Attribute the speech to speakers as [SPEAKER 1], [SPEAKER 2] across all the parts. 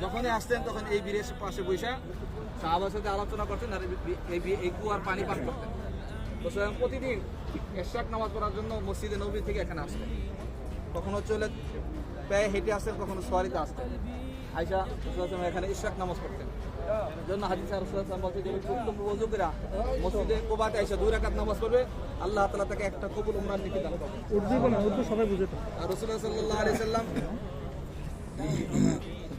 [SPEAKER 1] যখনই আসতেন তখন এই বীরের পাশে বসে সাহাবার সাথে আলোচনা করতেন আর এই কুয়ার পানি পান করতেন। রাসূলুল্লাহ প্রতিদিন ইশরাক নামাজ পড়ার জন্য মসজিদে নববী থেকে এখানে আসতেন। কখনো চলে পায়ে হেঁটে আসতেন, কখনো সোয়ারিতে আসতেন। আয়েশা রাসূলুল্লাহ এখানে ইশরাক নামাজ পড়তেন। জন্য হাদিসে রাসূলুল্লাহ বলতে যে ওযু করে মসজিদে কুবাতে আয়েশা 2 রাকাত নামাজ পড়বে, আল্লাহ তাআলা তাকে একটা কবুল উমরার নেকি দান করবেন।
[SPEAKER 2] উর্দু সবাই বুঝে তো।
[SPEAKER 1] আর রাসূলুল্লাহ সাল্লাল্লাহু আলাইহি সাল্লাম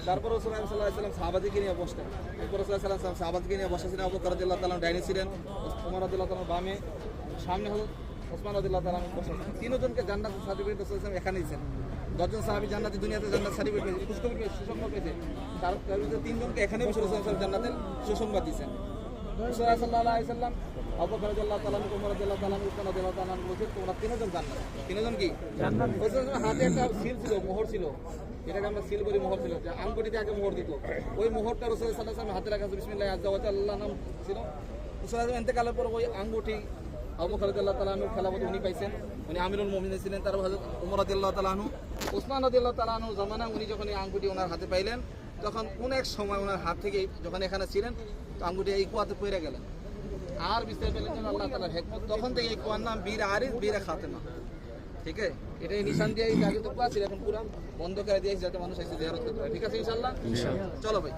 [SPEAKER 1] তারপর রাসূলুল্লাহ সাল্লাল্লাহু আলাইহি সাল্লাম সাহাবাদেরকে নিয়ে বসতেন। এরপর রাসূলুল্লাহ সাল্লাল্লাহু আলাইহি সাল্লাম সাহাবাদেরকে নিয়ে বসেছিলেন। আবু বকর রাদিয়াল্লাহু তাআলা ডাইনে ছিলেন, ওমর রাদিয়াল্লাহু তাআলা বামে, সামনে হলো ওসমান রাদিয়াল্লাহু তাআলা বসেছিলেন। তিনজনকে জান্নাতের সার্টিফিকেট রাসূলুল্লাহ সাল্লাল্লাহু আলাইহি সাল্লাম এখানেই দিয়েছেন। 10 জন সাহাবী জান্নাতি দুনিয়াতে জান্নাত সার্টিফিকেট পেয়েছে, খুশখবর পেয়েছে, সুসংবাদ পেয়েছে। তার ভিতরে তিনজনকে এখানে বসে রাসূলুল্লাহ সাল্লাল্লাহু আলাইহি সাল্লাম জান্নাতের সুসংবাদ দিয়েছেন। রাসূলুল্লাহ সাল্লাল্লাহু আলাইহি সাল্লাম আবু বকর রাদিয়াল্লাহু তাআলা, ওমর রাদিয়াল্লাহু তাআলা, ওসমান রাদিয়াল্লাহু তাআলা বলেছেন তোমরা তিনজন জান্নাত। তিনজন কি জান্নাত? রাসূলুল্লাহ হাতে একটা সিল ছিল, মোহর ছিল, এটাকে আমরা সিল বলি, মোহর ছিল, যে আঙ্গুটিতে আগে মোহর দিত। ওই মোহরটা রাসূলুল্লাহ সাল্লাল্লাহু আলাইহি সাল্লাম হাতে রাখা বিসমিল্লাহ আযজা ওয়া জাল্লা আল্লাহ নাম ছিল। রাসূলুল্লাহ ইন্তেকালের পর ওই আঙ্গুটি আবু বকর রাদিয়াল্লাহু তাআলা আনহুর খেলাফত উনি পাইছেন, উনি আমিরুল মুমিনিন ছিলেন। তারপর হযরত ওমর রাদিয়াল্লাহু তাআলা আনহু, ওসমান রাদিয়াল্লাহু তাআলা আনহু জামানায় উনি যখন এই আঙ্গুটি ওনার হাতে পাইলেন, তখন কোন এক সময় ওনার হাত থেকে যখন এখানে ছিলেন তো আঙ্গুটি এই কুয়াতে পড়ে গেলেন। আর বিস্তার পেলেন যেন আল্লাহ তাআলার হিকমত। তখন থেকে এই কুয়ার নাম বীর আরিস, বীর খাতেমা। ঠিক আছে, এটা এই নিশান দিয়ে আগে তো কুয়া ছিল, এখন পুরো বন্ধ করে দিয়েছে যাতে মানুষ এসে জিয়ারত করতে পারে। ঠিক আছে ইনশাআল্লাহ, চলো ভাই।